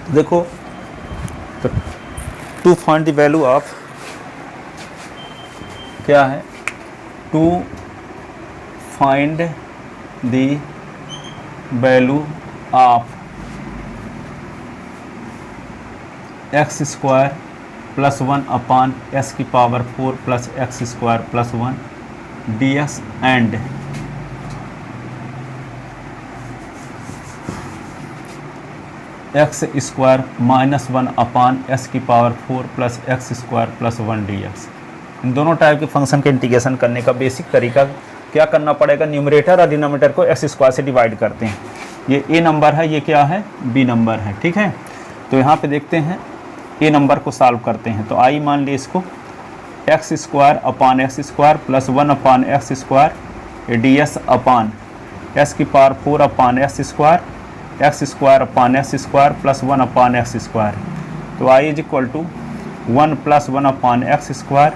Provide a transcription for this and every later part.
देखो तो to find the value of, क्या है, to find the value of x square plus 1 upon S की power 4 plus x square plus 1 d x and x square minus 1 upon S की power 4 plus x square plus 1 d x. इन दोनों type के function के integration करने का basic तरीका क्या करना पड़ेगा, न्यूमरेटर और डिनोमिनेटर को एक्स स्क्वायर से डिवाइड करते हैं। ये ए नंबर है, ये क्या है, बी नंबर है, ठीक है। तो यहाँ पे देखते हैं ए नंबर को सॉल्व करते हैं। तो आई मान ली इसको x square upon x square plus 1 upon x square d S upon S की power 4 upon x square upon x square plus 1 upon x square. तो I is equal to 1 plus 1 upon x square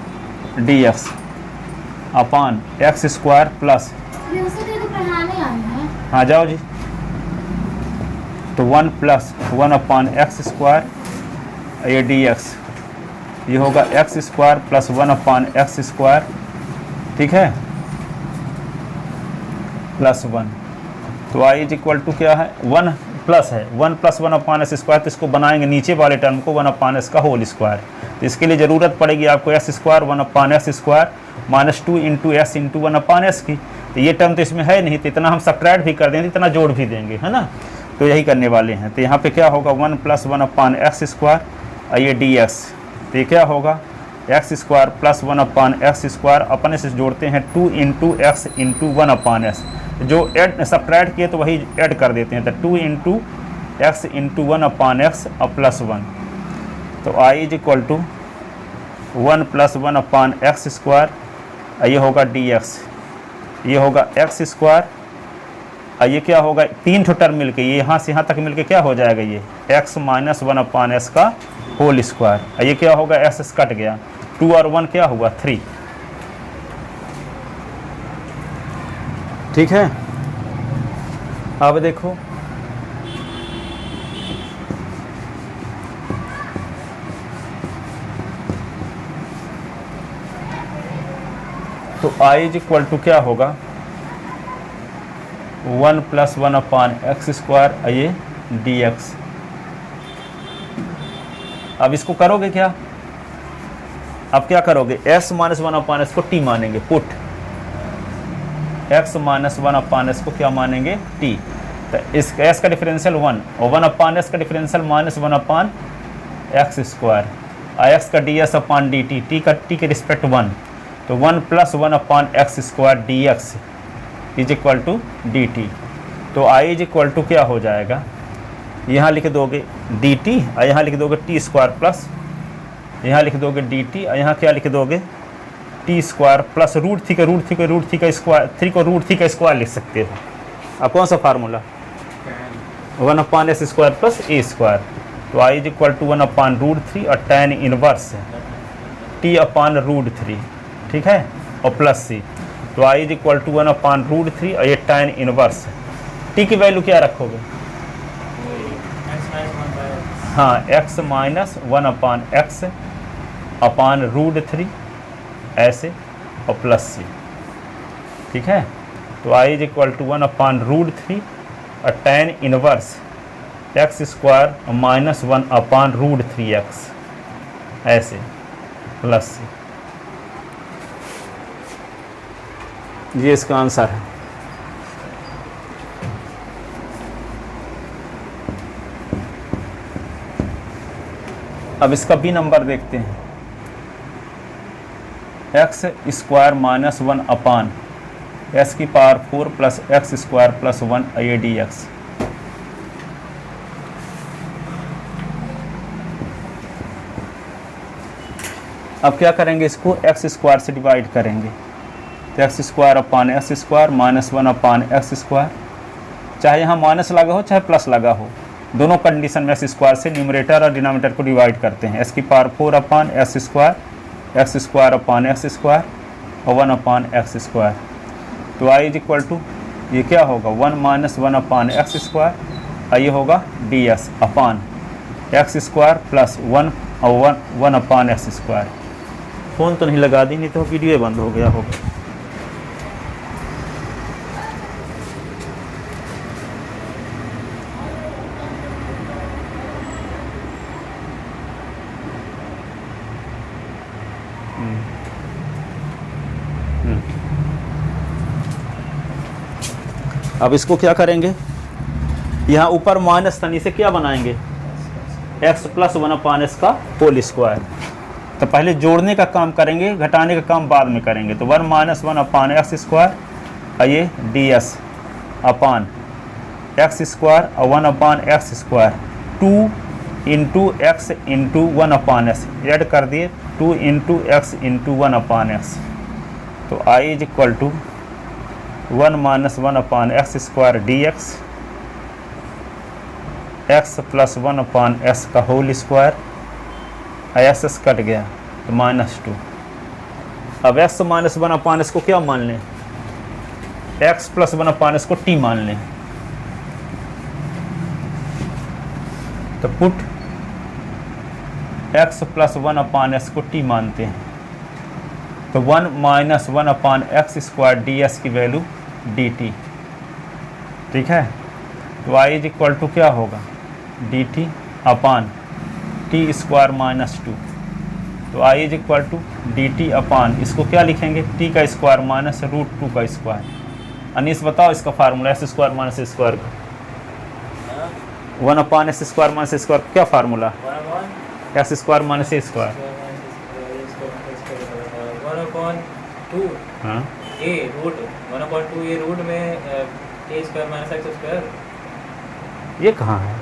d x upon x square plus, हाँ जाओ जी, तो 1 plus 1 upon x square ये d x, ये होगा x square plus 1 upon x square, ठीक है, प्लस 1। तो आई इज इक्वल टू क्या है, 1 प्लस है, 1 प्लस 1 अपान एस स्क्वायर, तो इसको बनाएंगे नीचे वाले टर्म को 1 अपान एस का होल स्क्वायर। तो इसके लिए ज़रूरत पड़ेगी आपको x square 1 upon S square minus 2 into x into 1 upon S की। तो ये टर्म तो इसमें है नहीं, तो इतना हम सब्ट्रैक्ट भी कर देंगे, इतना जोड़ भी देंगे, है ना। तो यही करने वाले हैं। तो यहाँ पे क्या होगा 1 प्लस 1 अपान एक्स स्क्वायर ये डी एक्स, तो ये क्या होगा x square plus 1 upon x square, अपन इसे जोड़ते हैं 2 into x into 1 upon x, जो ऐड सब्ट्रैक्ट किए तो वही ऐड कर देते हैं। तो 2 into x into 1 upon x और प्लस 1। तो I is equal to 1 plus 1 upon x square, ये होगा डी एक्स, ये होगा एक्स स्क्वायर, ये क्या होगा 3 ठो टर्म मिलके, ये यहाँ से यहाँ तक मिलके क्या हो जाएगा, ये एक्स माइनस 1 अपान एस का होल स्क्वायर। ये क्या होगा, एस कट गया, 2 और 1 क्या हुआ 3, ठीक है। अब देखो तो आई इज इक्वल टू क्या होगा 1 प्लस 1 अपान एक्स स्क्वायर ये डी एक्स। अब इसको करोगे क्या, अब क्या करोगे, x माइनस 1 अपान एस को t मानेंगे, put x minus 1 upon s को क्या मानेंगे, t। तो इस s का डिफरेंशियल 1 और 1 अपान एस का differential minus 1 upon x square, x का d S upon d t, t के रिस्पेक्ट 1, तो 1 plus 1 upon x square d x is equal to d t. तो आई इज इक्वल टू क्या हो जाएगा, यहाँ लिख दोगे डी टी और यहाँ लिख दोगे टी स्क्वायर प्लस, यहाँ लिख दोगे डी टी और यहाँ क्या लिख दोगे t square plus root three का स्क्वायर, 3 को रूट 3 का स्क्वायर लिख सकते हो। अब कौन सा formula, 1 upon S square plus ए स्क्वायर। तो I is equal to 1 upon root 3 और tan inverse T upon root 3, ठीक है, और प्लस सी। तो I is equal to 1 upon root 3 और ये tan इनवर्स, टी की वैल्यू क्या रखोगे, हाँ x minus 1 upon X upon root 3 ऐसे और प्लस सी, ठीक है। तो I is equal to 1 upon root 3 और tan inverse x square minus 1 upon root 3x ऐसे प्लस सी, ये इसका आंसर है। अब इसका बी नंबर देखते हैं, x square minus 1 upon S की power 4 plus x square plus 1 ये डी एक्स। अब क्या करेंगे, इसको एक्स स्क्वायर से डिवाइड करेंगे। तो x square upon x square minus 1 upon x square, चाहे यहाँ माइनस लगा हो चाहे प्लस लगा हो, दोनों कंडीशन में एक्स स्क्वायर से न्यूमरेटर और डिनोमिनेटर को डिवाइड करते हैं। एस की power 4 upon x square upon x square और 1 अपान एक्स स्क्वायर। तो आई इज इक्वल टू ये क्या होगा 1 माइनस 1 अपान एक्स स्क्वायर और ये होगा D S upon x square plus 1 और 1 अपान एक्स स्क्वायर। फ़ोन तो नहीं लगा दी, नहीं तो वीडियो बंद हो गया होगा। अब इसको क्या करेंगे, यहाँ ऊपर माइनस था, इसे क्या बनाएंगे, x प्लस 1 अपान एस का होल स्क्वायर। तो पहले जोड़ने का काम करेंगे, घटाने का काम बाद में करेंगे। तो 1 माइनस 1 अपान एक्स स्क्वायर, और ये d S upon x square और 1 upon x square, 2 into x into 1 upon s add कर दिए, 2 into x into 1 upon x. तो I is equal to 1 minus 1 upon x square d x plus 1 upon S का whole square, s s cut गया तो -2। अब x minus 1 upon s को क्या मान लें, एक्स प्लस 1 अपान एस को टी मान लें। तो put x plus 1 upon s को टी मानते हैं। तो 1 minus 1 upon x square d s की वैल्यू डी टी, ठीक है। तो आई इज इक्वल टू क्या होगा, d t upon t square -2। तो I is equal to d t upon, इसको क्या लिखेंगे, टी का स्क्वायर माइनस √2 का स्क्वायर। अनीस बताओ इसका formula, S square minus square का, 1 upon S square minus square क्या formula, S square minus a square, 1/2 हाँ ए रूट 1/2 ए रूट में ए स्क्वायर माइनस एक्स स्क्वायर। ये कहाँ है,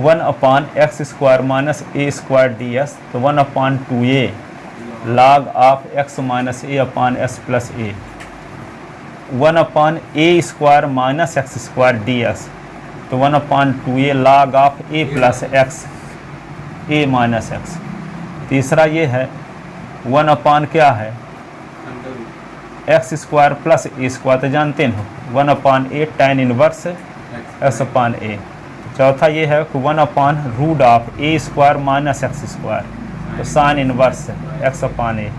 1 upon x square minus a square d s. तो 1/2a log of x minus A upon S plus A, 1 upon A square minus x square d s. तो 1/2a log of a plus x a minus x. तीसरा ये है 1 upon क्या है, x square plus ए square, तो जानते हो 1 upon a tan inverse x upon a. चौथा ये है कि 1 upon root of a square minus x square, तो sine inverse x upon a.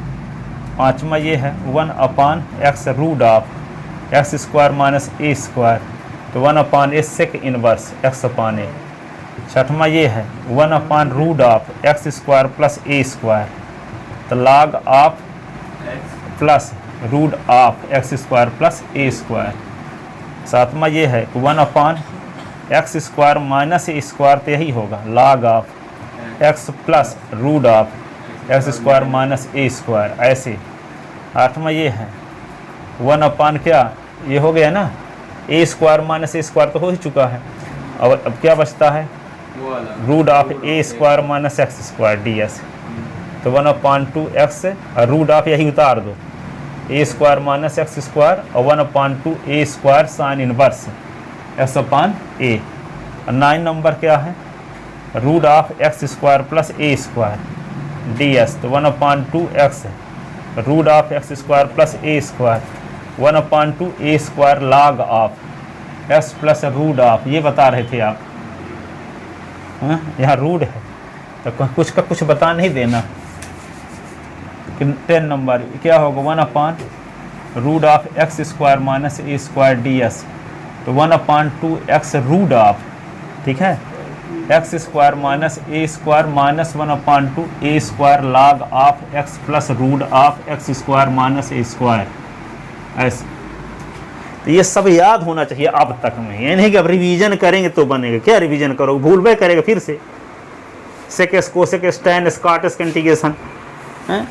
पाँचवा ये है 1 upon x root of x square minus a square, तो 1 अपान ए सेक इनवर्स एक्स अपान ए। छठवां ये है 1 upon root of x square plus A square, तो log of plus root of x square plus A square. सातवां ये है 1 upon x square minus a square, तो यही होगा log of x plus root of x square minus a square ऐसे। आठवां ये है 1 अपान क्या, ये हो गया ना, ए स्क्वायर माइनस ए स्क्वायर तो हो ही चुका है। और अब क्या बचता है, root of a square minus x square d s. तो 1/2 एक्स और रूट ऑफ यही उतार दो, a square minus x square और 1/2 a square sine inverse x upon a. और 9 नंबर क्या है, root of x square plus A square d s. तो 1/2 x root of x square plus A square, 1/2 a square log of x plus root of, ये बता रहे थे आप, हाँ यहाँ रूट है तो कुछ का कुछ बता नहीं देना। 10 नंबर क्या होगा, 1 upon root of x square minus a square d s. तो 1/2 एक्स रूट ऑफ, ठीक है, x square minus a square minus 1/2 a square log of x plus root of x square minus a square ऐसे। तो ये सब याद होना चाहिए अब तक में, ये नहीं कि अब रिवीजन करेंगे तो बनेगा। क्या रिवीजन करोगे, भूल भाई करेगा फिर से, sec cosec tan cot integration है।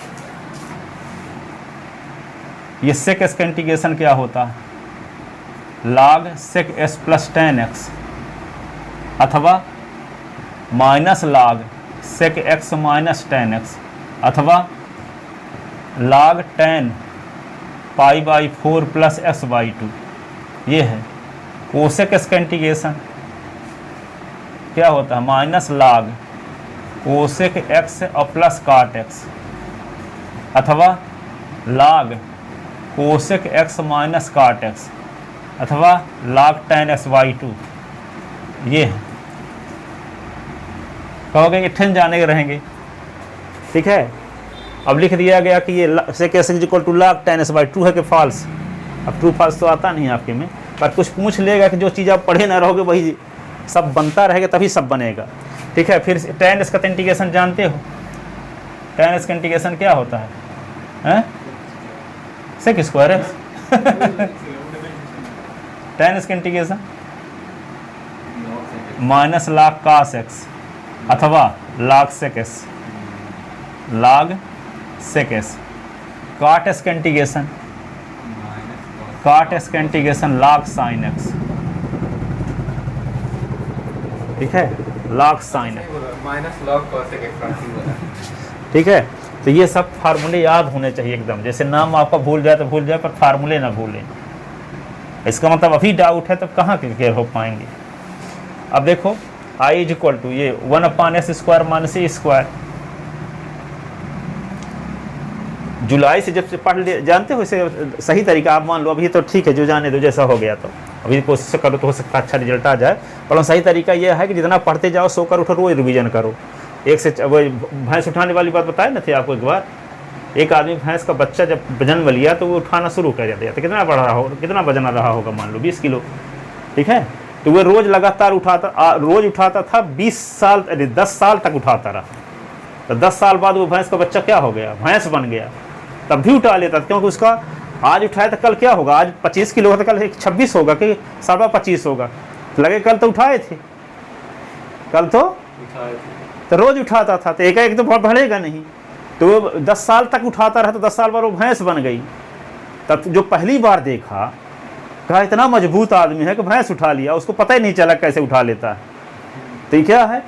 ये सेक इंटीग्रेशन क्या होता है, log sec s plus tan x अथवा minus log sec x minus tan x अथवा लॉग tan π/4 प्लस x/2। ये है कोसेक इंटीग्रेशन क्या होता है, माइनस लॉग कोसेक एक्स और प्लस कॉट एक्स अथवा log cosec x minus cot x अथवा log tan x/2 ये है। कहोगे कि ठन जाने के रहेंगे, ठीक है। अब लिख दिया गया कि ये sec x equal to log tan x/2 है कि फॉल्स। अब ट्रू फॉल्स तो आता नहीं आपके में, पर कुछ पूछ लेगा कि जो चीज़ आप पढ़े ना रहोगे वही सब बनता रहेगा, तभी सब बनेगा, ठीक है। फिर tan x का इंटीग्रेशन जानते हो, tan x का इंटीग्रेशन क्या होता है? सेक स्क्वायर है tan x का integration minus log cos x अथवा log sec x, log sec x। cot x का इंटीग्रेशन log sin x, ठीक है, log sin x, minus log cos x, ठीक है। तो ये सब फार्मूले याद होने चाहिए एकदम, जैसे नाम आपका भूल जाए तो भूल जाए, पर फार्मूले ना भूलें। इसका मतलब अभी डाउट है तब कहाँ क्लियर हो पाएंगे। अब देखो i इज इक्वल टू ये 1/s² माइनस a²। जुलाई से जब से पढ़ ले जानते हो इसे सही तरीका, आप मान लो अभी तो ठीक है, जो जाने दो जैसा हो गया तो अभी कोशिश करो तो हो सकता है अच्छा रिजल्ट आ जाए। पर सही तरीका यह है कि जितना पढ़ते जाओ सोकर उठो, रोज रिवीजन करो। एक से वो भैंस उठाने वाली बात बताए ना थे आपको एक बार, एक आदमी भैंस का बच्चा जब जन्म लिया तो वो उठाना शुरू कर दिया, तो कितना बढ़ रहा होगा, कितना वजन रहा होगा, मान लो 20 किलो, ठीक है। तो वो रोज लगातार रोज उठाता था 20 साल, अरे 10 साल तक उठाता रहा। तो 10 साल बाद वो भैंस का बच्चा क्या हो गया, भैंस बन गया। तब भी उठा लेता, क्योंकि उसका आज उठाया तो कल क्या होगा, आज 25 किलो होगा तो कल 26 होगा कि 25.5 होगा, लगे कल तो उठाए थे, कल तो रोज उठाता था, तो एक तो बढ़ेगा नहीं। तो वो 10 साल तक उठाता रहा, तो 10 साल बाद वो भैंस बन गई। तब जो पहली बार देखा कहा इतना मजबूत आदमी है कि भैंस उठा लिया, उसको पता ही नहीं चला कैसे उठा लेता है। तो ये क्या है,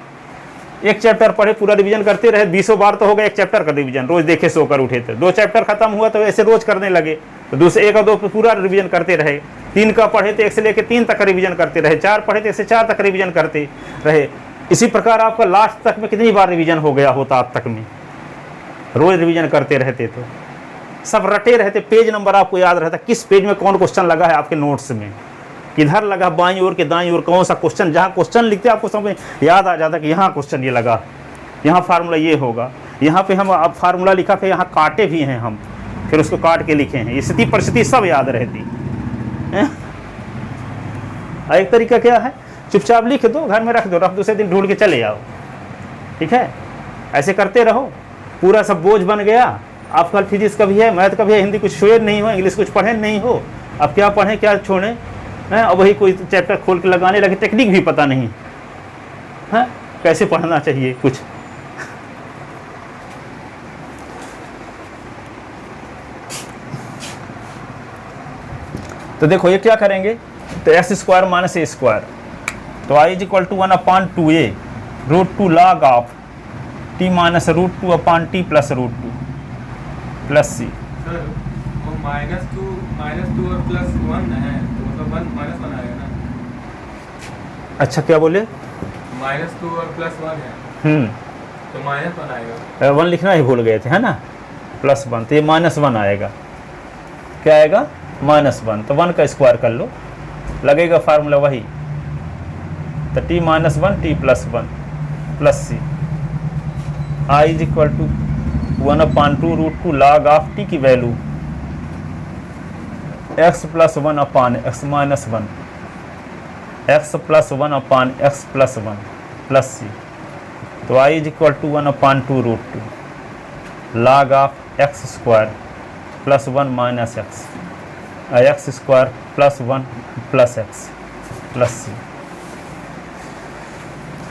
एक चैप्टर पढ़े पूरा रिवीजन करते रहे, 20 बार तो हो गया एक चैप्टर का रिवीजन, रोज देखे सोकर उठे थे। 2 चैप्टर खत्म हुआ तो ऐसे रोज करने लगे, तो दूसरे 1 और 2 पूरा रिवीजन करते रहे। 3 का पढ़े तो 1 से लेकर 3 तक रिवीजन करते रहे, 4 पढ़े तो 1 से 4 तक रिवीजन करते रहे। इसी प्रकार आपका लास्ट तक में कितनी बार रिवीजन हो गया होता आज तक में, रोज रिवीजन करते रहते तो सब रटे रहते। पेज नंबर आपको याद रहता, किस पेज में कौन क्वेश्चन लगा है आपके नोट्स में, किधर लगा, बाईं ओर के दाईं ओर कौन सा क्वेश्चन, जहाँ क्वेश्चन लिखते आपको समझ याद आ जाता कि यहाँ क्वेश्चन ये लगा, यहाँ फार्मूला ये होगा, यहाँ पे हम अब फार्मूला लिखा, फिर यहाँ काटे भी हैं हम, फिर उसको काट के लिखे हैं। स्थिति परिस्थिति सब याद रहती है। एक तरीका क्या है, चुपचाप लिख दो, घर में रख दो, दूसरे दिन ढूंढ के चले आओ, ठीक है। ऐसे करते रहो, पूरा सब बोझ बन गया। आप कल फिजिक्स का भी है, मैथ का भी है, हिंदी कुछ छोड़े नहीं हो, इंग्लिश कुछ पढ़े नहीं हो, अब क्या पढ़ें क्या छोड़ें, हैं। अब वही कोई चैप्टर खोल के लगाने लगे, टेक्निक भी पता नहीं है कैसे पढ़ना चाहिए कुछ। तो देखो ये क्या करेंगे, तो x² माइनस a², तो i is equal to 1/2a √2 log of t minus √2/t plus √2 plus c। Sir वो -2 और +1 है, तो मतलब 1 आएगा ना। अच्छा क्या बोले, -2 और +1 है, तो -1 आएगा। 1 लिखना ही भूल गए थे, है ना, +1, तो ये -1 आएगा। क्या आएगा, -1, तो 1 का स्क्वायर कर लो, लगेगा फार्मूला वही, तो t minus 1 t plus 1 plus c। i is equal to 1/2 √2 log of t की value x plus 1/x minus 1, x plus 1/x plus 1 plus c। तो i is equal to 1/2 √2 log of x² plus 1 minus x² plus 1 plus x plus c।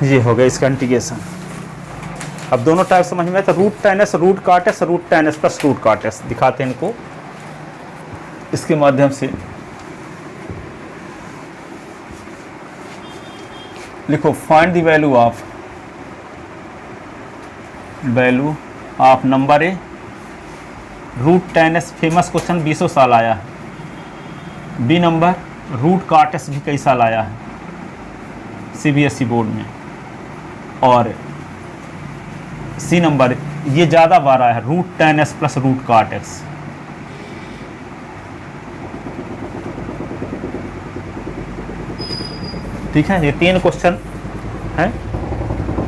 ये हो गया इसका integration. अब दोनों type समझ में, तो √tan s √cot s √tan s plus √cot s दिखाते हैं इनको इसके माध्यम से। लिखो find the value of number A √tan s, famous question 20 साल आया है। बी नंबर √cot s भी कई साल आया है CBSE बोर्ड में। और सी नंबर ये ज़्यादा बार आया है, √tan s plus √cot s। ठीक है, ये 3 क्वेश्चन हैं।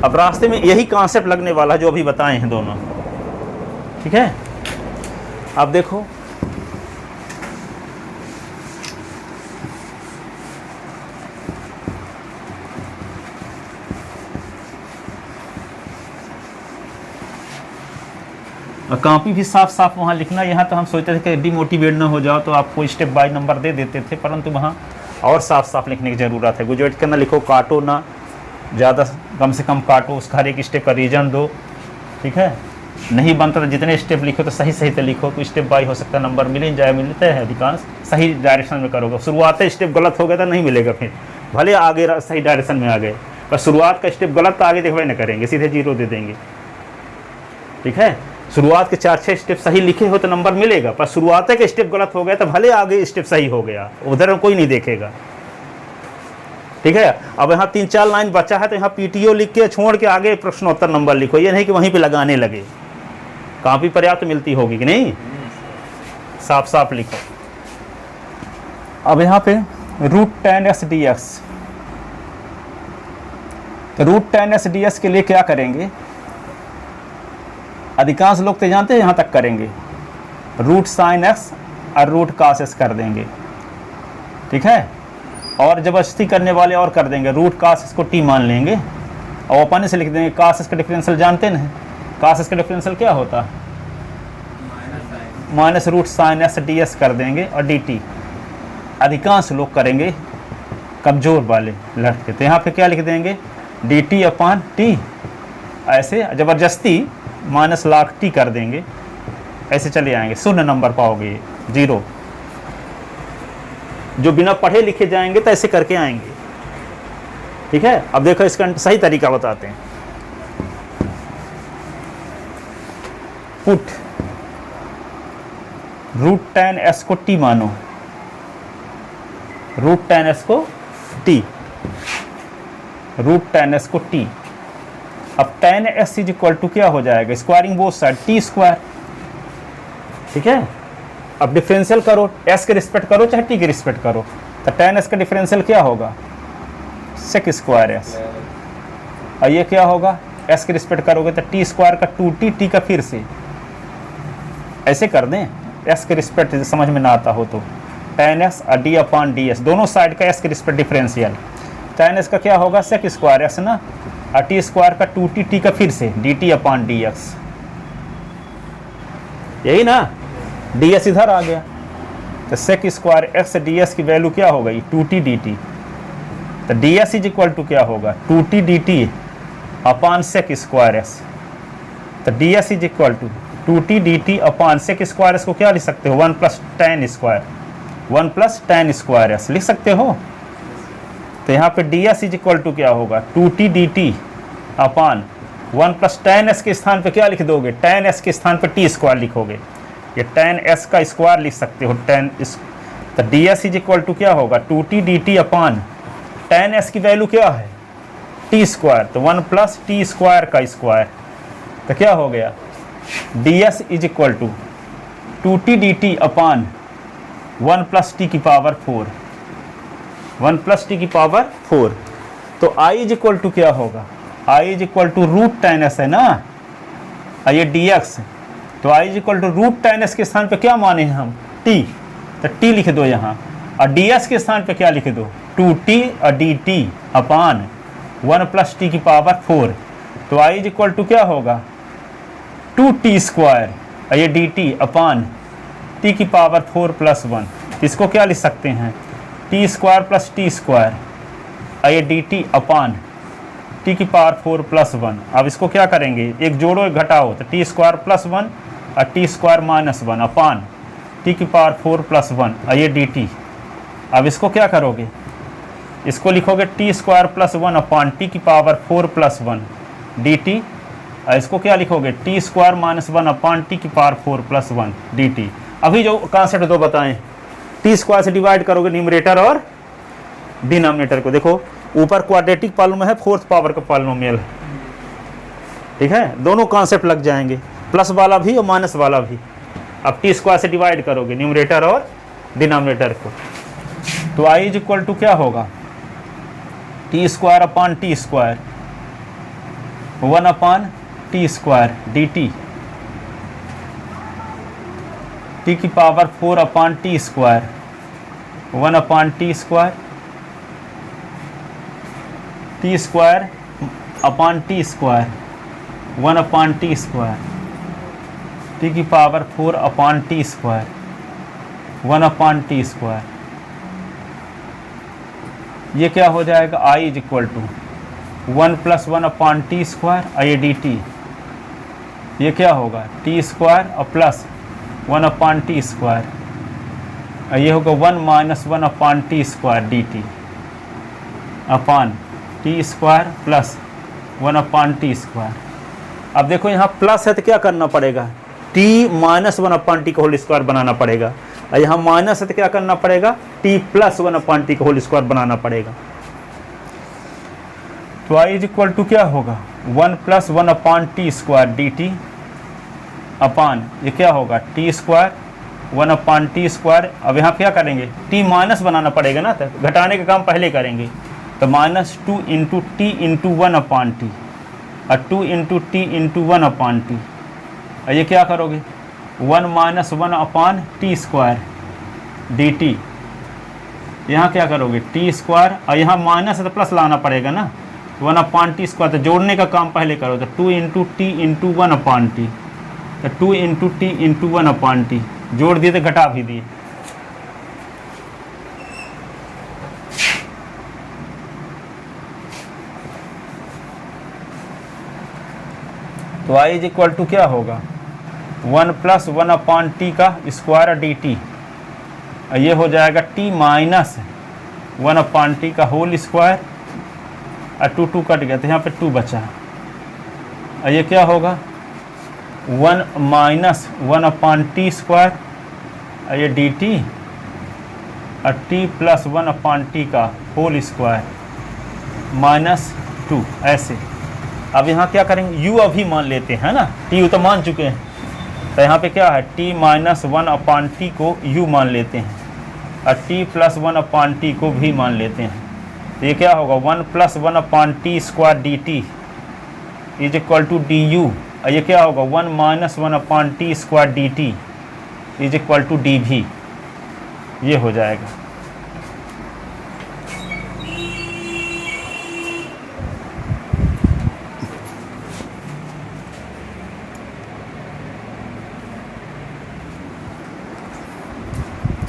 अब रास्ते में यही कॉन्सेप्ट लगने वाला है जो अभी बताए हैं दोनों, ठीक है। अब देखो कॉपी भी साफ साफ वहाँ लिखना। यहाँ तो हम सोचते थे कि डिमोटिवेट ना हो जाओ तो आपको स्टेप बाय नंबर दे देते थे, परंतु वहाँ और साफ साफ लिखने की ज़रूरत है। गुजरात के ना लिखो, काटो ना, ज़्यादा कम से कम काटो, उसका हर एक स्टेप का रीजन दो, ठीक है। नहीं बनता तो जितने स्टेप लिखो तो सही सही तो लिखो, तो स्टेप बाय हो सकता है नंबर मिल जाए, मिलते हैं अधिकांश। सही डायरेक्शन में करोगे, शुरुआत स्टेप गलत हो गया तो नहीं मिलेगा, फिर भले आगे सही डायरेक्शन में आ गए, पर शुरुआत का स्टेप गलत तो आगे देखो ना करेंगे, सीधे 0 दे देंगे, ठीक है। शुरुआत के 4-6 स्टेप सही लिखे हो तो नंबर मिलेगा, पर शुरुआत के स्टेप गलत हो गया तो भले आगे स्टेप सही हो गया, उधर कोई नहीं देखेगा, ठीक है। अब यहाँ 3-4 लाइन बचा है तो यहाँ पीटीओ लिख के छोड़ के आगे प्रश्नोत्तर नंबर लिखो, ये नहीं कि वहीं पे लगाने लगे। कॉपी पर्याप्त मिलती होगी कि नहीं, साफ साफ लिखो। अब यहाँ पे √10s dx, तो √10s dx के लिए क्या करेंगे, अधिकांश लोग तो जानते हैं यहाँ तक करेंगे, √sin x और √cos s कर देंगे, ठीक है। और जबरदस्ती करने वाले और कर देंगे, √cos s को t मान लेंगे और अपन से लिख देंगे cos s का डिफरेंशियल जानते हैं, cos s का डिफरेंशियल क्या होता है, माइनस √sin s ds कर देंगे और dt। अधिकांश लोग करेंगे, कमज़ोर वाले लड़के, तो यहाँ पे क्या लिख देंगे, dt/t, ऐसे ज़बरदस्ती माइनस लाख टी कर देंगे, ऐसे चले आएंगे, शून्य नंबर पाओगे, 0। जो बिना पढ़े लिखे जाएंगे तो ऐसे करके आएंगे, ठीक है। अब देखो इसका सही तरीका बताते हैं। पुट √10s को t मानो, √10s को t, √10s को t। अब 10s इज इक्वल टू क्या हो जाएगा, स्क्वायरिंग बोथ साइड t², ठीक है। अब डिफरेंशियल करो, s के रिस्पेक्ट करो चाहे t के रिस्पेक्ट करो, तो 10s का डिफरेंशियल क्या होगा, sec²s, और ये क्या होगा, s के रिस्पेक्ट करोगे तो t² का 2t, t का फिर से ऐसे कर दें, s के रिस्पेक्ट समझ में ना आता हो तो 10s और d/ds दोनों साइड का s के रिस्पेक्ट डिफरेंशियल, 10s का क्या होगा sec²s ना, और t² का 2t, t का फिर से dt/dx, यही ना, ds इधर आ गया तो sec² ds की वैल्यू क्या हो गई, 2t dt। तो ds इज इक्वल टू क्या होगा, 2t dt अपॉन sec²s। तो ds is equal to 2t dt upon sec² को क्या लिख सकते हो, 1 + tan², 1 + tan²s लिख सकते हो। तो यहाँ पे ds इज इक्वल टू क्या होगा, 2t dt upon 1 + tan s के स्थान पे क्या लिख दोगे, tan s के स्थान पे t² लिखोगे, ये tan s का स्क्वायर लिख सकते हो, tan इस। तो ds इज इक्वल टू क्या होगा, 2t dt upon tan s की वैल्यू क्या है, t², तो 1 + t² का स्क्वायर, तो क्या हो गया, ds is equal to 2t dt upon 1 + t की पावर 4, 1 + t की पावर 4। तो i इज इक्वल टू क्या होगा, i is equal to √10s है ना, और ये dx, तो i is equal to √10s के स्थान पे क्या माने हैं हम, t, तो t लिख दो यहाँ, और ds के स्थान पे क्या लिख दो, 2t और dt अपॉन 1 + t की पावर 4। तो i इज इक्वल टू क्या होगा, 2t², और ये dt अपॉन t की पावर 4 + 1, इसको क्या लिख सकते हैं, t² + t², और ये dt अपॉन t की पावर 4 + 1। अब इसको क्या करेंगे, एक जोड़ो एक घटाओ, तो t² + 1 और t² - 1 अपॉन t की पावर 4 + 1, और ये dt। अब इसको क्या करोगे, इसको लिखोगे t² + 1 अपॉन t की पावर 4 + 1 dt, और इसको क्या लिखोगे, t² - 1 अपॉन t की पावर 4 + 1 dt। अभी जो कॉन्सेप्ट दो बताएं, t² से डिवाइड करोगे न्यूमरेटर और डिनोमिनेटर को, देखो ऊपर क्वाड्रेटिक पॉलिनोमियल है, 4th पावर का पॉलिनोमियल है, ठीक है। दोनों कॉन्सेप्ट लग जाएंगे, प्लस वाला भी और माइनस वाला भी। अब t² से डिवाइड करोगे न्यूमरेटर और डिनोमिनेटर को, तो i इज इक्वल टू क्या होगा, t square upon t square 1 upon t square d t t की power 4 upon t square 1 upon t square upon t square 1 upon t square t की power 4 upon t square 1 upon t square. ये क्या हो जाएगा, I is equal to 1 + 1 upon t square I d t. ये क्या होगा, t square और plus 1 upon t square. ये होगा 1 - 1 upon t square d t upon t square plus 1 upon t square. अब देखो यहाँ प्लस है तो क्या करना पड़ेगा, t - 1 अपान टी का होल स्क्वायर बनाना पड़ेगा, और यहाँ माइनस है तो क्या करना पड़ेगा, t + 1 अपान टी का होल स्क्वायर बनाना पड़ेगा। तो i इज इक्वल टू क्या होगा, 1 + 1 upon t square d t अपान ये क्या होगा, t square 1 upon t square. अब यहाँ क्या करेंगे, t माइनस बनाना पड़ेगा ना, तो घटाने का काम पहले करेंगे, तो -2 × t × 1 अपान टी और 2 × t × 1 अपान टी। और ये क्या करोगे, 1 - 1 upon t square d T. यहाँ क्या करोगे, टी स्क्वायर और यहाँ माइनस है तो प्लस लाना पड़ेगा ना, 1 अपान टी स्क्वायर, तो जोड़ने का काम पहले करो, तो 2 × t × 1 अपान टी, तो 2 × t × 1 अपान टी जोड़ दिए तो घटा भी दिए। तो i इज इक्वल टू क्या होगा, 1 + 1 अपान टी का स्क्वायर डी टी। ये हो जाएगा t - 1 अपान टी का होल स्क्वायर, और 2 कट गया तो यहाँ पे 2 बचा। और ये क्या होगा, 1 - 1 अपान टी स्क्वायर, और ये डी टी, और t + 1 अपान टी का होल स्क्वायर -2 ऐसे। अब यहाँ क्या करेंगे, u अभी मान लेते हैं ना, t तो मान चुके हैं, तो यहाँ पे क्या है, t - 1 अपान टी को u मान लेते हैं, और t + 1 अपान टी को भी मान लेते हैं। तो ये क्या होगा, 1 + 1 upon t square d t is equal to d u. और ये क्या होगा, 1 - 1 upon t square d t is equal to d भी। ये हो जाएगा।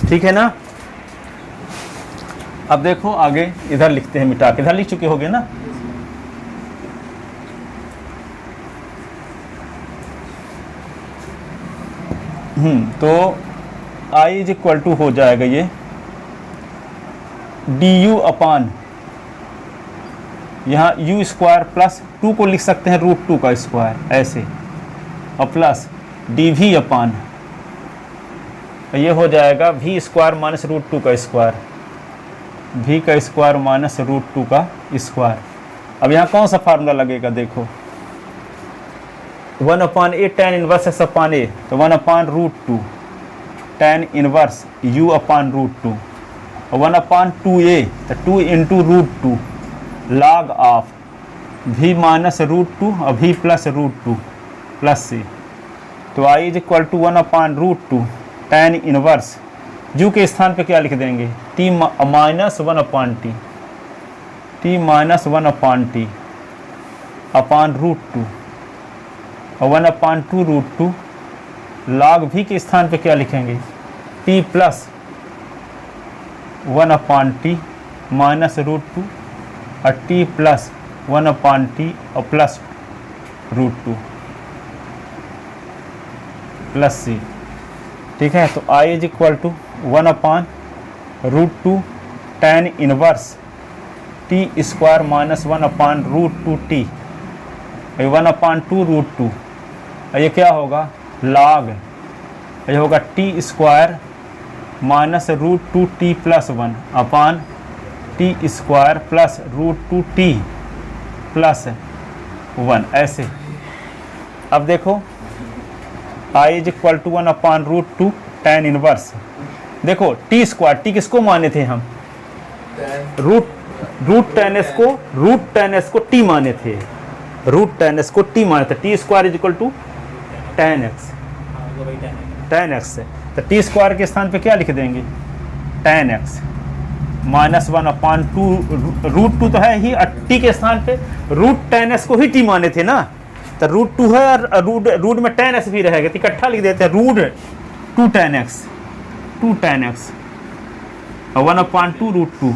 ठीक है ना। अब देखो आगे इधर लिखते हैं, मिटा के इधर लिख चुके होगे ना। तो i इज इक्वल टू हो जाएगा ये du अपान यहाँ u स्क्वायर प्लस 2 को लिख सकते हैं √2 का स्क्वायर ऐसे, और प्लस dv अपान ये हो जाएगा v स्क्वायर - √2 का स्क्वायर, v का स्क्वायर - √2 का स्क्वायर। अब यहाँ कौन सा फार्मूला लगेगा, देखो 1/a tan inverse s upon a, तो 1/√2 tan इनवर्स u अपान √2, और 1/2a, तो 2 × √2 log ऑफ v - √2 और v + √2 प्लस c। तो i is equal to 1/√2 tan inverse u के स्थान पे क्या लिख देंगे, t - 1 upon T, t - 1 upon T upon √2, और 1/2√2 log v के स्थान पे क्या लिखेंगे, t + 1 अपान टी -√2 और t + 1 अपान टी और प्लस √2 प्लस c। ठीक है, तो i is equal to 1/√2 tan inverse t square - 1/√2t, 1/2√2, ये क्या होगा, log ये होगा t square -√2t + 1 upon t square plus √2t + 1 ऐसे। अब देखो i is equal to 1/√2 tan inverse, देखो t स्क्वायर, t किसको माने थे हम, रूट टेन एस को टी माने थे, रूट टेन एस को टी माने थे, t square is equal to tan x, tan x है, तो टी स्क्वायर के स्थान पे क्या लिख देंगे, टेन एक्स माइनस 1/2, रूट 2 तो है ही, टी के स्थान पे रूट टेन एस को ही टी माने थे ना, तो रूट 2 है और रूट में टेन एस भी रहेगा, तो इकट्ठा लिख देते हैं, root 2 tan x 1/2 root 2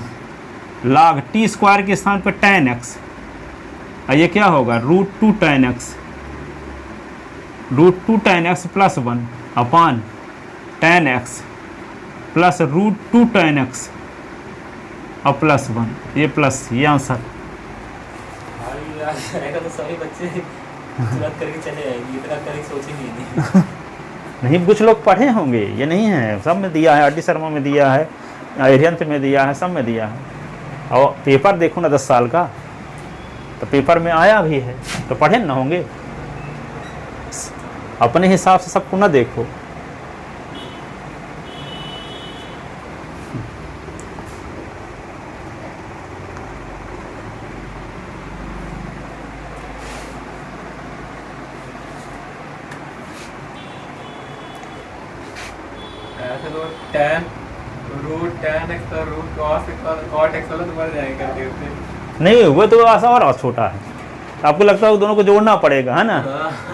log t square के स्थान पर टेन एक्स, ये क्या होगा, root 2 tan x plus 1 upon tan x plus root 2 tan x और प्लस 1, ये प्लस, ये आंसर। तो सभी बच्चे तुरंत करके चले जाएंगे, इतना करके सोचेंगे नहीं। नहीं, कुछ लोग पढ़े होंगे, ये नहीं है, सब में दिया है, आर डी शर्मा में दिया है, एरियंत में दिया है, सब में दिया है, और पेपर देखो ना 10 साल का, तो पेपर में आया भी है, तो पढ़े ना होंगे, अपने हिसाब से सबको ना देखो। ऐसे तो tan रूट tan x और रूट cos x वाला तो बढ़ जाएगा करते करते। नहीं, वो तो आसा और छोटा है, आपको लगता है वो दोनों को जोड़ना पड़ेगा, है ना,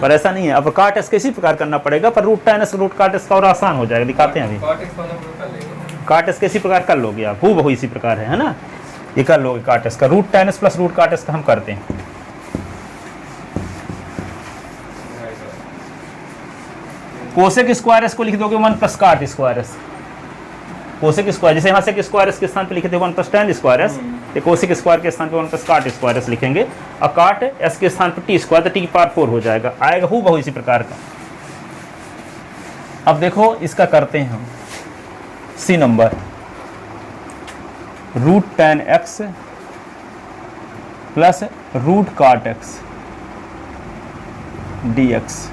पर ऐसा नहीं है। अब काट एस किसी प्रकार करना पड़ेगा, पर root tan S root cot s का और आसान हो जाएगा, दिखाते हैं अभी। cot x वाला हम लोग कर लेंगे। काट एस किसी प्रकार कर लोगे आप, हूबहू इसी प्रकार है ना, ये कर लोगे काट एस का, root tan s plus root cot s का हम करते हैं। कोसेक स्क्वायर एस को लिख दोगे 1 प्लस काट स्क्वायर एस, कोसेक स्क्वायर, जैसे यहाँ से स्क्वायर एस के स्थान पे लिखे थे 1 प्लस टेन स्क्वायर एस, ये कोसेक स्क्वायर के स्थान पे 1 प्लस काट स्क्वायर एस लिखेंगे, और काट एस के स्थान पे टी स्क्वायर, तो टी की पावर 4 हो जाएगा, आएगा हूबहू इसी प्रकार का। अब देखो इसका करते हैं हम C number, root tan x plus root cot x d x.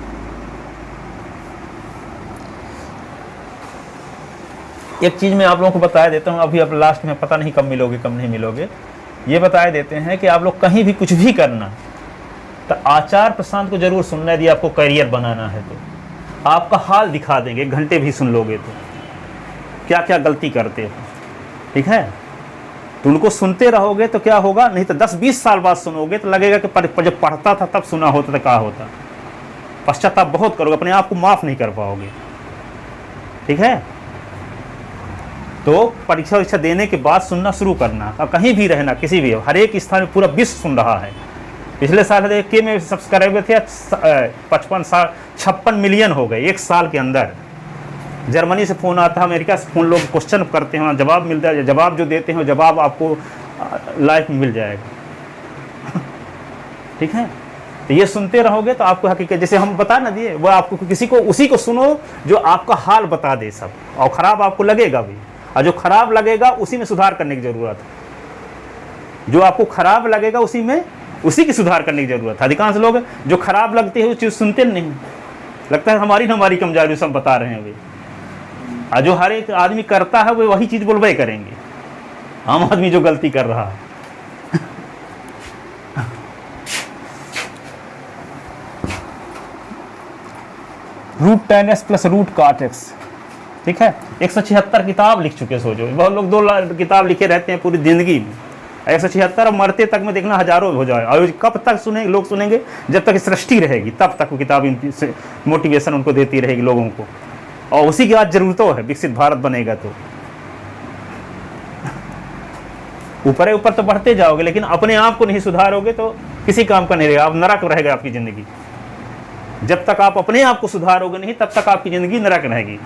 एक चीज़ मैं आप लोगों को बता देता हूँ, अभी अब लास्ट में पता नहीं कब मिलोगे कब नहीं मिलोगे, ये बता देते हैं कि आप लोग कहीं भी कुछ भी करना, तो आचार्य प्रशांत को जरूर सुनना, यदि आपको करियर बनाना है तो आपका हाल दिखा देंगे, एक घंटे भी सुन लोगे तो क्या क्या गलती करते हो, ठीक है, तो उनको सुनते रहोगे तो क्या होगा, नहीं तो 10-20 साल बाद सुनोगे तो लगेगा कि जब पढ़ता था तब सुना होता तो क्या होता, पश्चाताप बहुत करोगे, अपने आप को माफ़ नहीं कर पाओगे, ठीक है। तो परीक्षा वरीक्षा देने के बाद सुनना शुरू करना, और कहीं भी रहना, किसी भी, हर एक स्थान में पूरा विश्व सुन रहा है। पिछले साल के में सब्सक्राइबर थे 56 मिलियन हो गए एक साल के अंदर। जर्मनी से फ़ोन आता है, अमेरिका से फ़ोन, लोग क्वेश्चन करते हैं, जवाब मिलता है, जवाब जो देते हैं जवाब आपको लाइफ में मिल जाएगा। ठीक है, तो ये सुनते रहोगे तो आपको हकीकत, जैसे हम बता ना दिए, वो आपको किसी को उसी को सुनो जो आपका हाल बता दे सब, और ख़राब आपको लगेगा भी, और जो खराब लगेगा उसी में सुधार करने की ज़रूरत है। जो आपको खराब लगेगा उसी की सुधार करने की ज़रूरत है। अधिकांश लोग जो खराब लगते हैं वो चीज़ सुनते नहीं, लगता है हमारी कमजोरी सब बता रहे हैं अभी, और जो हर एक आदमी करता है वो वही चीज़ बोलबे करेंगे, आम आदमी जो गलती कर रहा है। Root tan x plus root cot x, ठीक है, 176 किताब लिख चुके सोचो, बहुत लोग 2 किताब लिखे रहते हैं पूरी ज़िंदगी में, 176 और मरते तक में देखना हजारों हो जाए, और कब तक सुने लोग सुनेंगे, जब तक सृष्टि रहेगी तब तक वो किताब मोटिवेशन उनको देती रहेगी लोगों को, और उसी की आज ज़रूरतों है, विकसित भारत बनेगा तो ऊपर तो बढ़ते जाओगे, लेकिन अपने आप को नहीं सुधारोगे तो किसी काम का नहीं रहेगा, आप नरक रहेगा आपकी ज़िंदगी। जब तक आप अपने आप को सुधारोगे नहीं तब तक आपकी ज़िंदगी नरक रहेगी,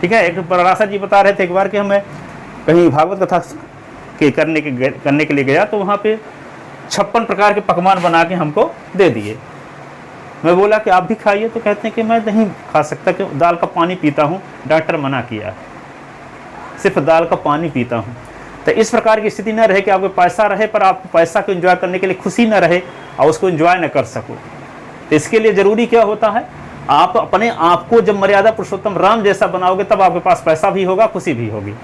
ठीक है। एक पराशर जी बता रहे थे एक बार कि हमें कहीं भागवत कथा करने के लिए गया, तो वहाँ पे 56 प्रकार के पकवान बना के हमको दे दिए। मैं बोला कि आप भी खाइए, तो कहते हैं कि मैं नहीं खा सकता, कि दाल का पानी पीता हूँ, डॉक्टर मना किया, सिर्फ दाल का पानी पीता हूँ। तो इस प्रकार की स्थिति न रहे कि आपको पैसा रहे पर आप पैसा को एंजॉय करने के लिए खुशी न रहे और उसको एंजॉय न कर सको। तो इसके लिए ज़रूरी क्या होता है, आप अपने आप को जब मर्यादा पुरुषोत्तम राम जैसा बनाओगे तब आपके पास पैसा भी होगा, खुशी भी होगी।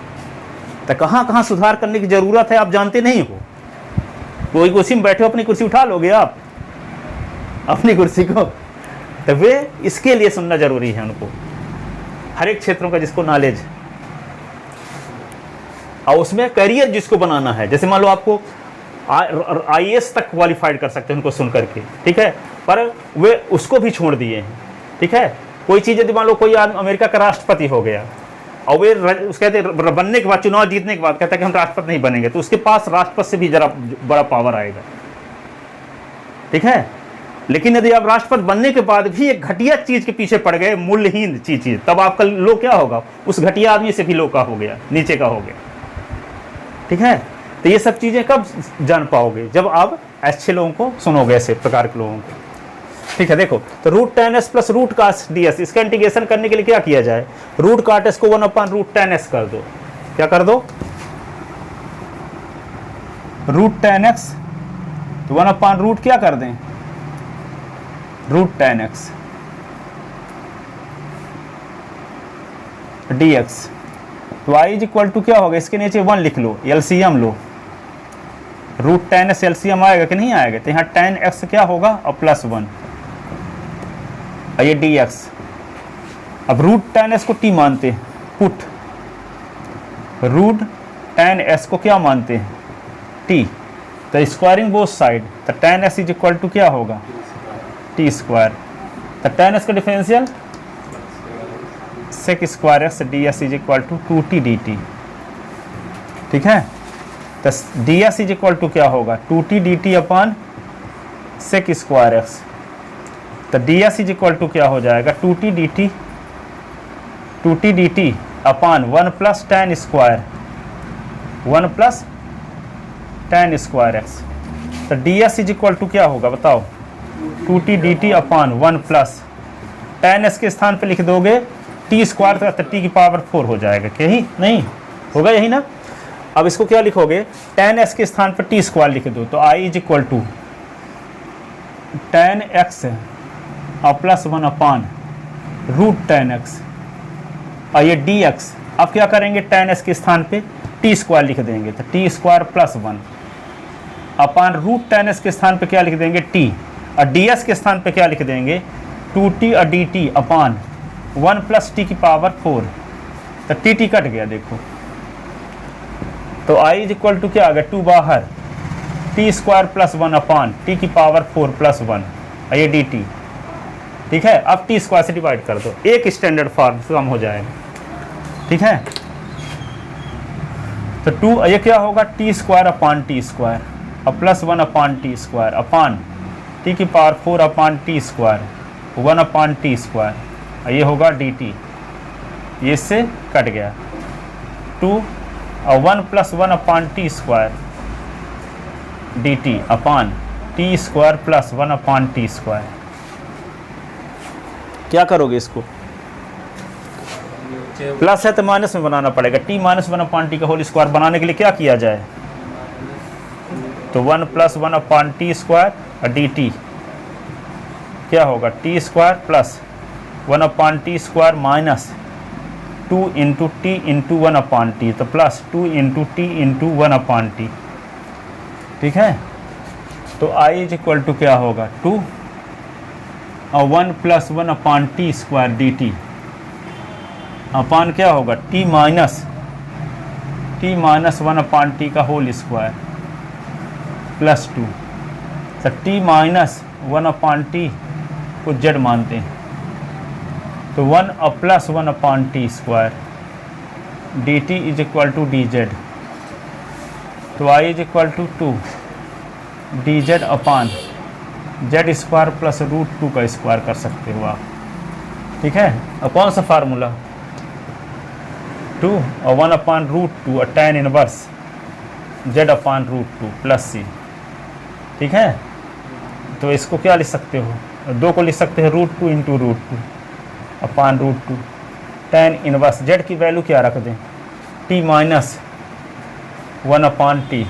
तो कहाँ कहाँ सुधार करने की ज़रूरत है आप जानते नहीं हो, कोई कुर्सी में बैठे हो, अपनी कुर्सी उठा लोगे आप अपनी कुर्सी को। तो वे इसके लिए सुनना जरूरी है उनको, हर एक क्षेत्रों का जिसको नॉलेज, और उसमें करियर जिसको बनाना है। जैसे मान लो आपको IAS तक क्वालिफाइड कर सकते हैं उनको सुन करके, ठीक है, पर वे उसको भी छोड़ दिए हैं, ठीक है। कोई चीज़ यदि मान लो कोई अमेरिका का राष्ट्रपति हो गया और वे उस कहते बनने के बाद, चुनाव जीतने के बाद कहता है कि हम राष्ट्रपति नहीं बनेंगे, तो उसके पास राष्ट्रपति से भी जरा बड़ा पावर आएगा, ठीक है। लेकिन यदि आप राष्ट्रपति बनने के बाद भी एक घटिया चीज के पीछे पड़ गए, मूल्यहीन चीज, तब आपका लो क्या होगा, उस घटिया आदमी से भी लो का हो गया, नीचे का हो गया, ठीक है। तो ये सब चीजें कब जान पाओगे, जब आप अच्छे लोगों को सुनोगे, ऐसे प्रकार के लोगों को, ठीक है। देखो, तो root tan s plus root cot d s, इसका इंटीग्रेशन करने के लिए क्या किया जाए, रूट काट एस को 1/√10s कर दो। क्या कर दो, रूट 10x, तो 1/√ क्या कर दें, रूट 10x dx। तो i इज इक्वल टू क्या होगा, इसके नीचे 1 लिख लो, एलसीएम लो, रूट 10s एलसीएम आएगा कि नहीं आएगा, तो यहाँ 10x क्या होगा और +1, और ये dx। अब रूट 10s को t मानते हैं, पुट रूट 10s को क्या मानते हैं, t, तो स्क्वायरिंग बोथ साइड, तो 10s इज इक्वल टू क्या होगा, t स्क्वायर। तो 10s का differential sec square x ds is equal to 2t dt, ठीक है। तो ds इज इक्वल टू क्या होगा, 2t dt upon sec square x. तो ds इज इक्वल टू क्या हो जाएगा, 2t dt upon 1 + tan square, 1 + tan square x. तो ds इज इक्वल टू क्या होगा बताओ, 2t dt upon 1 + tan s के स्थान पे लिख दोगे t स्क्वायर, तो t की पावर 4 हो जाएगा, क्या ही नहीं होगा, यही ना। अब इसको क्या लिखोगे, tan s के स्थान पर t स्क्वायर लिख दो, तो i is equal to tan x और +1/√ tan x, और ये dx। अब क्या करेंगे, tan s के स्थान पे t स्क्वायर लिख देंगे, तो t स्क्वायर +1 /√ tan s के स्थान पे क्या लिख देंगे, t, और ds के स्थान पे क्या लिख देंगे, 2t और dt अपॉन 1 + t की पावर 4, तो t कट गया देखो। तो i इज इक्वल टू क्या आ गया, 2 बाहर, t स्क्वायर +1 अपॉन t की पावर 4 +1, और ये dt, ठीक है। अब t स्क्वायर से डिवाइड कर दो, एक स्टैंडर्ड फॉर्म कम हो जाएगा, ठीक है। तो 2, ये क्या होगा, t square upon t square, और +1 upon t square upon t की power 4 upon t square, 1 upon t square, और ये होगा dt, ये इससे कट गया 2, और 1 + 1 upon t square dt upon t square +1 upon t square. क्या करोगे इसको, प्लस है तो माइनस में बनाना पड़ेगा, t - 1 अपॉन t का होल स्क्वायर बनाने के लिए क्या किया जाए, तो 1 + 1 अपॉन t स्क्वायर और dt क्या होगा, t square +1 upon t square minus 2 × t × 1 upon t, तो +2 × t × 1 अपॉन t, ठीक है। तो i इज इक्वल टू क्या होगा, 2 और 1 + 1 upon t square dt upon क्या होगा, t - 1 अपॉन t का होल स्क्वायर +2, तो t - 1 अपॉन t को z मानते हैं, तो 1 और +1 upon t square dt is equal to dz। तो i is equal to 2 dz upon z square +√2 का स्क्वायर कर सकते हो आप, ठीक है। और कौन सा फार्मूला, 2 और 1 अपॉन √2 और tan inverse z upon √2 + c, ठीक है। तो इसको क्या लिख सकते हो, 2 को लिख सकते हैं √2 × √2 अपॉन √2, tan इनवर्स z की वैल्यू क्या रख दें, t - 1 upon t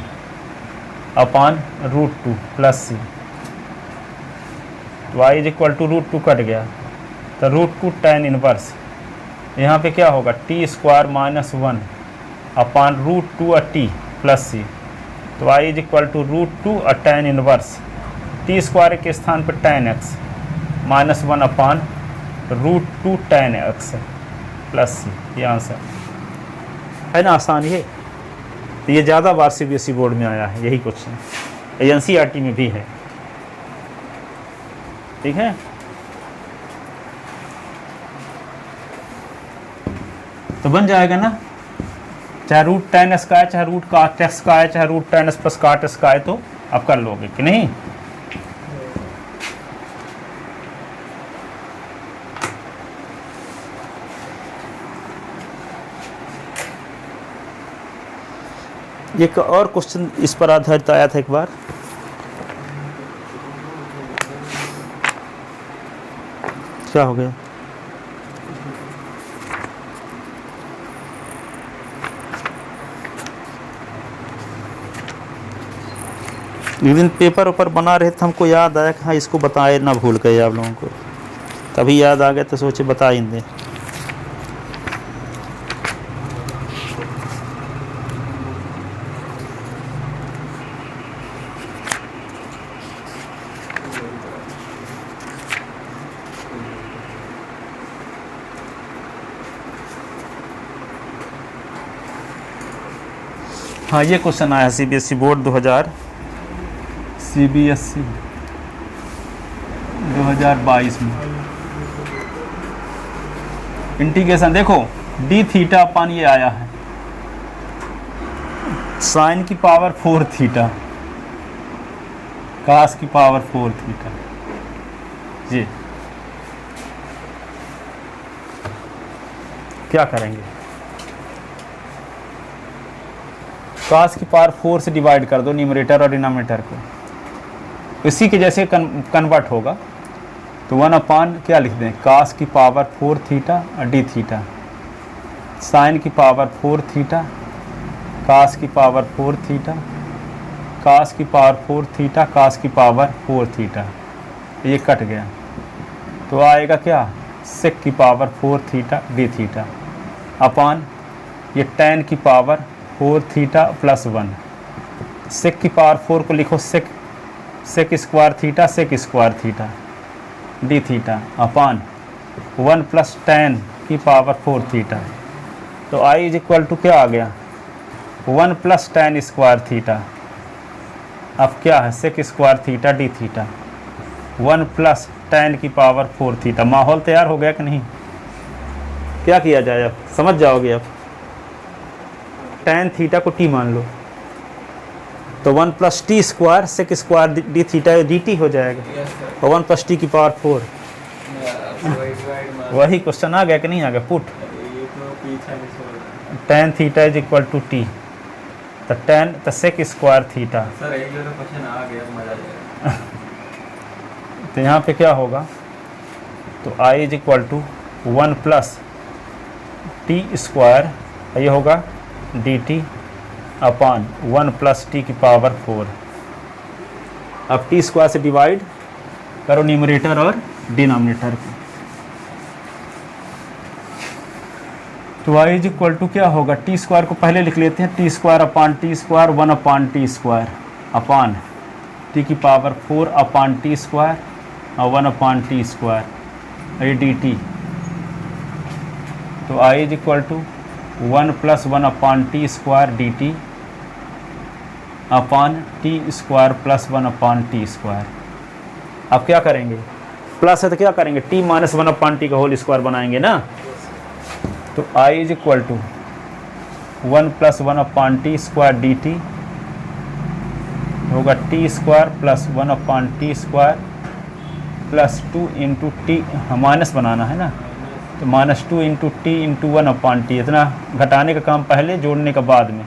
upon √2 + c। तो y is equal to √2 cut गया, तो √2 tan इनवर्स, यहाँ पे क्या होगा, t स्क्वायर -1 अपॉन √2 और t + c, तो आई इज इक्वल टू √2 और tan इनवर्स टी स्क्वायर के स्थान पर tan x -1 अपान √2 tan x प्लस सी, ये आंसर है ना। आसान ये, तो ये ज़्यादा बार CBSE बोर्ड में आया है यही क्वेश्चन, NCERT में भी है, ठीक है। तो बन जाएगा ना, चाहे √tan x का है, चाहे √cot x का है, चाहे √tan x + cot x का है, तो आप कर लोगे कि नहीं। एक और क्वेश्चन इस पर आधारित आया था एक बार, क्या हो गया, एक दिन पेपर ऊपर बना रहे थे, हमको याद आया कि हाँ इसको बताए ना, भूल गए आप लोगों को, तभी याद आ गया तो सोचे बता ही दें। हाँ ये क्वेश्चन आया CBSE बोर्ड 2022 में। इंटीग्रेशन देखो d थीटा अपान ये आया है साइन की पावर 4 थीटा कास की पावर 4 थीटा जी, क्या करेंगे, कास की पावर 4 से डिवाइड कर दो न्यूमरेटर और डिनोमिनेटर को, इसी के जैसे कन्वर्ट होगा, तो 1 अपान क्या लिख दें, कास की पावर 4 थीटा और d थीटा, साइन की पावर 4 थीटा, कास की पावर 4 थीटा, कास की पावर 4 थीटा, कास की पावर 4 थीटा, ये कट गया, तो आएगा क्या, सेक की पावर 4 थीटा d थीटा अपान ये tan की पावर 4 थीटा प्लस 1, सेक की पावर 4 को लिखो sec square theta sec square theta d theta upon 1 plus tan की पावर 4 थीटा, तो i इज इक्वल टू क्या आ गया, 1 प्लस tan स्क्वायर थीटा, अब क्या है sec square theta d theta, 1 plus tan की पावर 4 थीटा। माहौल तैयार हो गया कि नहीं, क्या किया जाए, अब समझ जाओगे। अब tan थीटा को t मान लो, तो 1 plus t square sec square d theta dt हो जाएगा, और 1 प्लस टी की पावर 4, वही क्वेश्चन आ गया कि नहीं आ गया, put tan theta is equal to t, तो tan तो सेक स्क्वायर थीटा, सर एक जो क्वेश्चन आ गया मजा आ जाएगा। तो यहाँ पे क्या होगा, तो i is equal to 1 plus t square, ये होगा dt अपान 1 प्लस टी की पावर 4, अब टी स्क्वायर से डिवाइड करो न्यूमरेटर और डिनोमिनेटर को, तो y इज इक्वल टू क्या होगा, टी स्क्वायर को पहले लिख लेते हैं, t square upon t square 1 upon t square upon t की पावर 4 अपान टी स्क्वायर और 1 अपान टी स्क्वायर, ये dt, तो i is equal to 1 plus 1 upon t square dt upon t square plus 1 upon t square. अब क्या करेंगे, plus है तो क्या करेंगे, t माइनस 1 अपान टी का होल स्क्वायर बनाएंगे ना, तो i is equal to 1 plus 1 upon t square dt होगा t square plus 1 upon t square plus 2 into t, minus बनाना है ना, तो -2 into t into 1 upon t, इतना घटाने का काम पहले, जोड़ने का बाद में,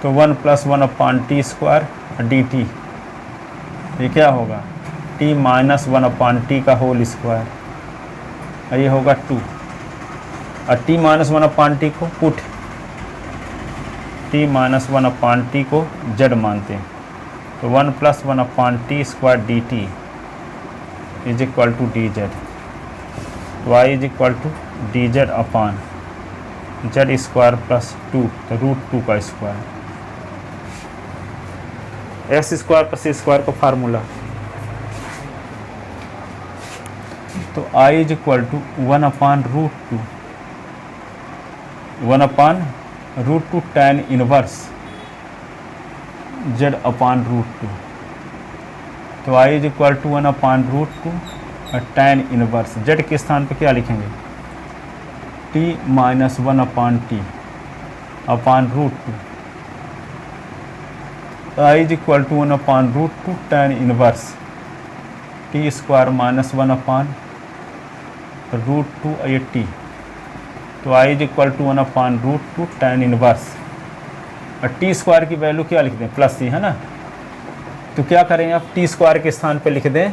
तो 1 plus 1 upon t square d t, ये क्या होगा, टी माइनस 1 अपान टी का होल स्क्वायर, और ये होगा 2, और टी माइनस 1 अपान टी को put, t minus 1 upon t को जेड मानते हैं, तो 1 plus 1 upon t square d t is equal to d z, y is equal to d z upon z square plus 2 तो √2 का square, x square plus ए square का formula. तो I is equal to 1/√2 1/√2 tan inverse z upon √2। तो I is equal to 1/√2 tan inverse z के स्थान पे क्या लिखेंगे, t minus 1/t upon √2। I is equal to 1/√2 tan inverse t square minus 1/√2 ये t। तो I is equal to 1/√2 tan inverse, और T square की वैल्यू क्या लिख दें, प्लस सी है ना। तो क्या करें आप, टी स्क्वायर के स्थान पे लिख दें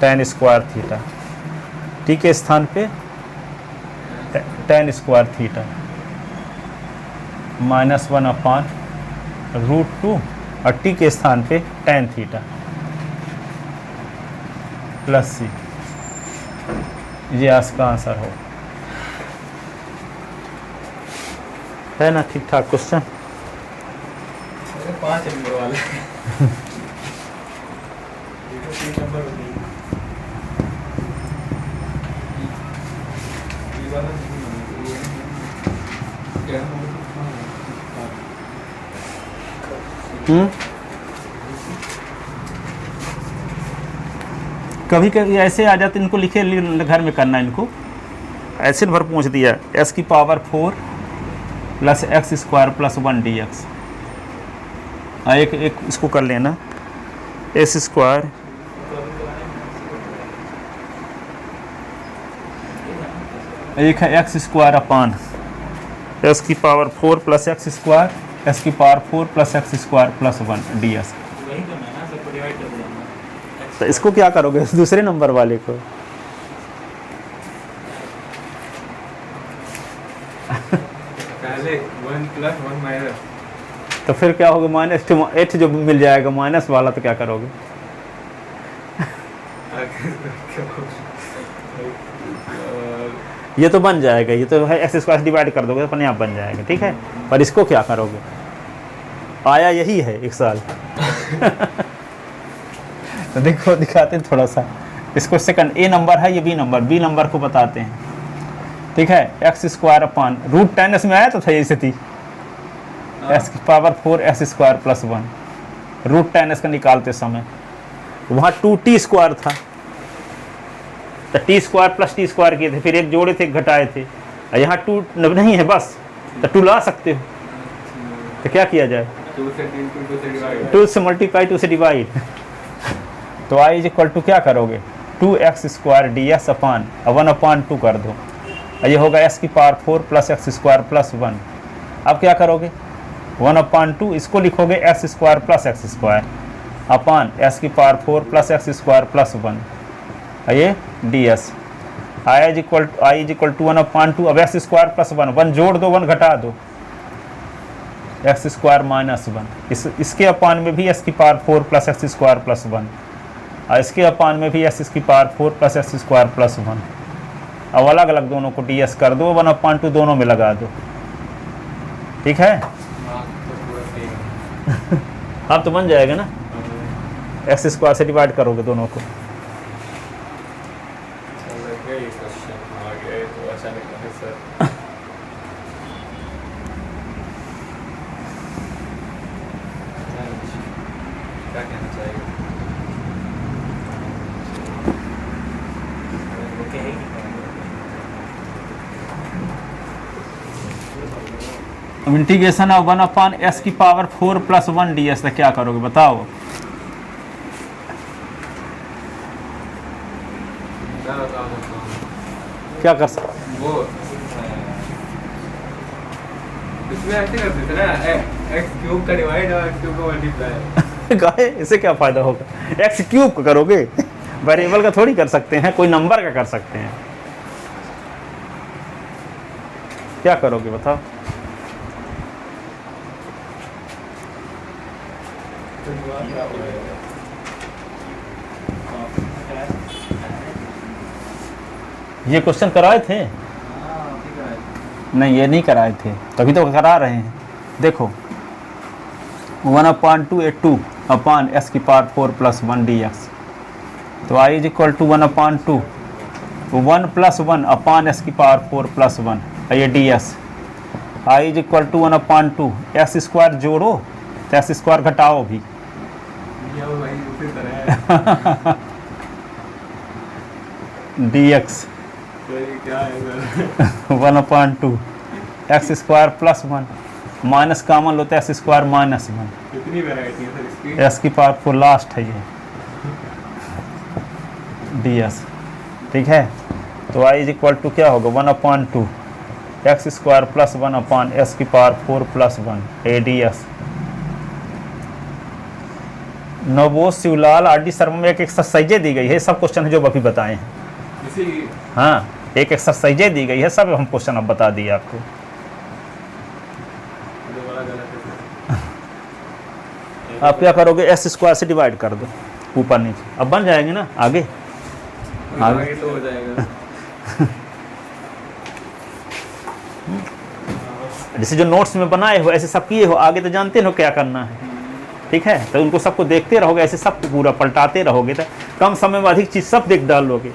tan स्क्वायर थीटा, टी के स्थान पे tan स्क्वायर थीटा माइनस 1/√2 और टी के स्थान पे tan थीटा प्लस सी। ये इसका आंसर हो, है ना, ठीक ठाक क्वेश्चन। 5 नंबर वाला है। ये तो 3 नंबर हो गई। ये वाला क्या कभी कभी ऐसे आ जाते, इनको लिखे घर में करना, इनको ऐसे भर पूछ दिया s की power 4 plus x square plus 1 dx। एक इसको कर लेना, एस स्क्वायर एक है एक्स स्क्वायर अपान एस की power 4 plus x square, s की power 4 plus x square plus 1 ds। वही करना है ना, सबको डिवाइड कर देना। तो इसको क्या करोगे दूसरे नंबर वाले को, पहले 1 प्लस 1 माइनस, तो फिर क्या होगा, -8 जो मिल जाएगा माइनस वाला, तो क्या करोगे, ये तो बन जाएगा, ये तो है एक्स स्क्वायर डिवाइड कर दोगे तो अपने आप बन जाएगा, ठीक है। पर इसको क्या करोगे, आया यही है एक साल। तो देखो दिखाते हैं थोड़ा सा इसको, सेकंड ए नंबर है, ये बी नंबर को बताते हैं, ठीक है। एक्स स्क्वायर अपान √10 इसमें आया तो था, यही से थी एक्स की पावर 4 एक्स स्क्वायर प्लस 1, √10 इसका निकालते समय वहाँ 2t स्क्वायर था, तो T square plus t square किए थे, फिर एक जोड़े थे, एक घटाए थे, और यहाँ 2 नहीं है बस, तो 2 ला सकते हो, तो क्या किया जाए, 2 से मल्टीप्लाई 2 से डिवाइड। तो I इज इक्वल टू क्या करोगे, 2x स्क्वायर ds अपान 1/2 कर दो, ये होगा s की power 4 plus x square plus 1। अब क्या करोगे, 1/2 इसको लिखोगे x square plus x square upon s की power 4 plus x square plus 1, ये ds। I is equal to 1/2, अब एक्स स्क्वायर प्लस 1 जोड़ दो, 1 घटा दो, एक्स स्क्वायर माइनस 1, इसके अपान में भी s की power 4 plus x square plus 1, और इसके अपान में भी s की power 4 plus x square plus 1। अब अलग अलग दोनों को ds कर दो, 1/2 दोनों में लगा दो, ठीक है। अब तो बन जाएगा ना, एक्स स्क्वायर से डिवाइड करोगे दोनों को। क्या कहना चाहिए, वो कहेगी अब इंटीग्रेशन ऑफ 1/s की पावर 4 प्लस 1 ds, क्या करोगे बताओ, क्या कर सकते, वो इसमें ऐसे करते थे ना, एक्स क्यूब का डिवाइड और एक्स क्यूब का मल्टीप्लाई। गाए इससे क्या फायदा होगा, एक्स क्यूब का करोगे, वेरिएबल का थोड़ी कर सकते हैं, कोई नंबर का कर सकते हैं, क्या करोगे बताओ। ये क्वेश्चन कराए थे, कराए नहीं ये नहीं कराए थे, तभी तो करा रहे हैं। देखो 1/2 A2 अपान एस की पावर 4 + 1 dx, तो i is equal to 1/2 1 + 1 upon S की पावर 4 + 1 ये ds, i is equal to 1/2 s square जोड़ो तो एस स्क्वायर घटाओ भी, ये वो भाई उसी तरह है। dx तो ये क्या है sir? 1/2 x square + 1 minus common होता है एस स्क्वायर -1, कितनी वैरायटी है सर इसकी? एस की पावर 4 लास्ट है ये ds, ठीक है। तो i इज इक्वल टू क्या होगा 1/2 एक्स स्क्वायर + 1 अपान एस की पावर 4 + 1 ADS। नवोज शिवलाल RD शर्मा में एक एक्सरसाइजें दी गई है, सब क्वेश्चन है जो अभी बताए हैं। इसी हाँ एक एक्सरसाइजें दी गई है, सब हम क्वेश्चन अब बता दिए आपको। जो वाला गलत है सर। आप क्या करोगे, एस स्क्वायर से डिवाइड कर दो ऊपर नीचे, अब बन जाएंगे ना आगे। आगे तो हो जाएगा। जैसे जो नोट्स में बनाए हो ऐसे सब किए हो, आगे तो जानते हो क्या करना है, ठीक है। तो उनको सबको देखते रहोगे, ऐसे सब पूरा पलटाते रहोगे तो कम समय में अधिक चीज़ सब देख डालोगे।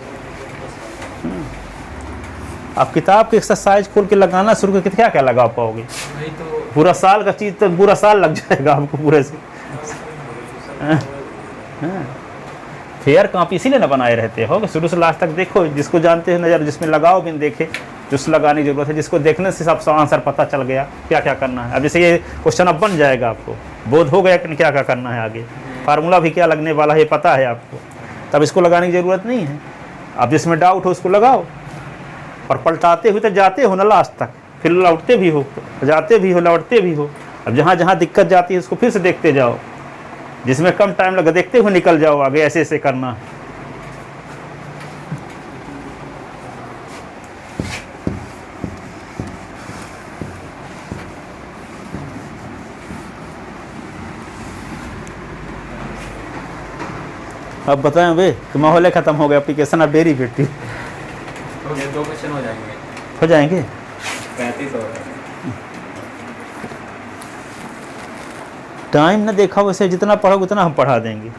आप किताब की एक्सरसाइज खोल के लगाना शुरू करके क्या क्या लगा पाओगे, वही तो पूरा साल का चीज़ तो पूरा साल लग जाएगा आपको पूरे से। फेयर कॉपी इसीलिए ना बनाए रहते हो कि शुरू से लास्ट तक देखो, जिसको जानते हो नज़र जिसमें लगाओ बिन देखे, जिस लगाने की जरूरत है, जिसको देखने से सब आंसर पता चल गया क्या क्या करना है। अब जैसे ये क्वेश्चन अब बन जाएगा, आपको बोध हो गया कि क्या क्या करना है आगे, फार्मूला भी क्या लगने वाला है ये पता है आपको, तब इसको लगाने की ज़रूरत नहीं है। अब जिसमें डाउट हो उसको लगाओ और पलटाते हुए तो जाते हो ना लास्ट तक, फिर लौटते भी हो, जाते भी हो, लौटते भी हो। अब जहाँ जहाँ दिक्कत जाती है उसको फिर से देखते जाओ, जिसमें कम टाइम लगा देखते हुए निकल जाओ आगे, ऐसे ऐसे करना है। अब बताएं वे कि माहौल खत्म हो गया, एप्लीकेशन अब डेरी फिरती हो गया, 2 क्वेश्चन हो जाएंगे। हो जाएंगे। 35 हो रहा है। टाइम ना देखा वैसे, जितना पढ़ोगे उतना हम पढ़ा देंगे।